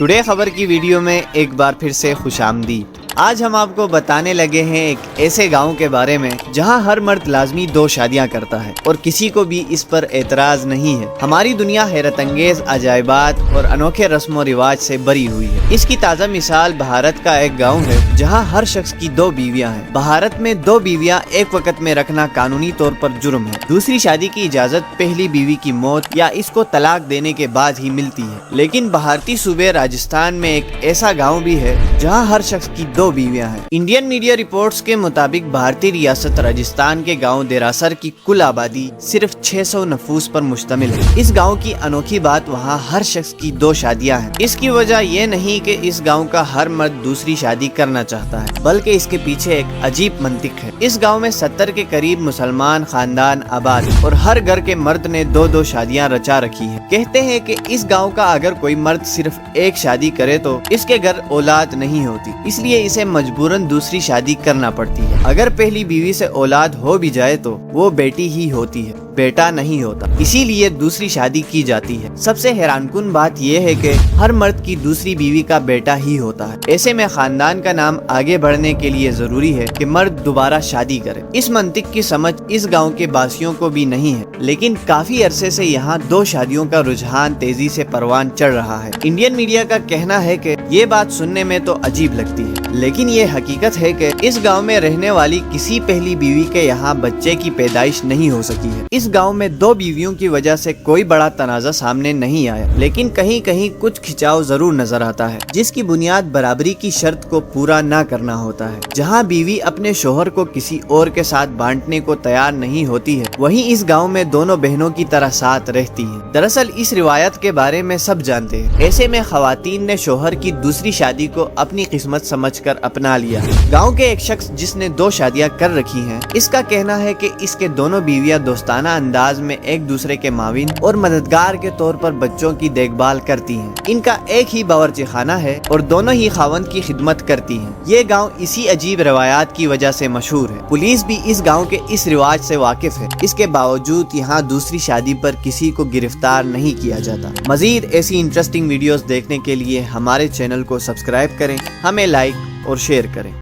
Today खबर की video में एक बार फिर से खुशामदीद। आज हम आपको बताने लगे हैं एक ऐसे गांव के बारे में जहां हर मर्द लाजमी 2 शादियां करता है और किसी को भी इस पर एतराज नहीं है। हमारी दुनिया हैरत अंगेज अजायबात और अनोखे रस्म व रिवाज से भरी हुई है। इसकी ताज़ा मिसाल भारत का एक गाँव है जहाँ हर शख्स की 2 बीवियाँ हैं। भारत में 2 बीवियाँ एक वक्त में रखना कानूनी तौर पर जुर्म है। दूसरी शादी की इजाज़त पहली बीवी की मौत या इसको तलाक देने के बाद ही मिलती है। लेकिन भारतीय सूबे राजस्थान में एक ऐसा गाँव भी है जहाँ हर शख्स की 2 बीवियां हैं। इंडियन मीडिया रिपोर्ट्स के मुताबिक भारतीय रियासत राजस्थान के गांव देरासर की कुल आबादी सिर्फ 600 नफूस पर मुश्तमिल है। इस गांव की अनोखी बात वहां हर शख्स की 2 शादियां हैं। इसकी वजह ये नहीं कि इस गांव का हर मर्द दूसरी शादी करना चाहता है, बल्कि इसके पीछे एक अजीब मंतिक है। इस गाँव में 70 के करीब मुसलमान खानदान आबाद है और हर घर के मर्द ने 2-2 शादियाँ रचा रखी है। कहते हैं कि इस गाँव का अगर कोई मर्द सिर्फ एक शादी करे तो इसके घर औलाद नहीं होती, इसलिए इसे मजबूरन दूसरी शादी करना पड़ती है। अगर पहली बीवी से औलाद हो भी जाए तो वो बेटी ही होती है, बेटा नहीं होता, इसीलिए दूसरी शादी की जाती है। सबसे हैरानकुन बात यह है कि हर मर्द की दूसरी बीवी का बेटा ही होता है। ऐसे में खानदान का नाम आगे बढ़ने के लिए जरूरी है कि मर्द दोबारा शादी करे। इस मंतिक की समझ इस गांव के बासियों को भी नहीं है, लेकिन काफी अरसे से यहाँ 2 शादियों का रुझान तेजी से परवान चढ़ रहा है। इंडियन मीडिया का कहना है कि ये बात सुनने में तो अजीब लगती है, लेकिन ये हकीकत है कि इस गांव में रहने वाली किसी पहली बीवी के यहाँ बच्चे की पैदाइश नहीं हो सकी है। इस गांव में 2 बीवियों की वजह से कोई बड़ा तनाजा सामने नहीं आया, लेकिन कहीं कहीं कुछ खिंचाव जरूर नजर आता है, जिसकी बुनियाद बराबरी की शर्त को पूरा न करना होता है। जहां बीवी अपने शोहर को किसी और के साथ बांटने को तैयार नहीं होती है, वहीं इस गांव में दोनों बहनों की तरह साथ रहती हैं। दरअसल इस रिवायत के बारे में सब जानते हैं। ऐसे में खवातीन ने शोहर की दूसरी शादी को अपनी किस्मत समझकर अपना लिया। गाँव के एक शख्स जिसने 2 शादियाँ कर रखी हैं, इसका कहना है कि इसके दोनों बीवियाँ दोस्ताना अंदाज में एक दूसरे के माविन और मददगार के तौर पर बच्चों की देखभाल करती हैं। इनका एक ही बावर्ची खाना है और दोनों ही खावंद की खिदमत करती हैं। ये गांव इसी अजीब रवायात की वजह से मशहूर है। पुलिस भी इस गांव के इस रिवाज से वाकिफ है। इसके बावजूद यहाँ दूसरी शादी पर किसी को गिरफ्तार नहीं किया जाता। मजीद ऐसी इंटरेस्टिंग वीडियोस देखने के लिए हमारे चैनल को सब्सक्राइब करें, हमें लाइक और शेयर करें।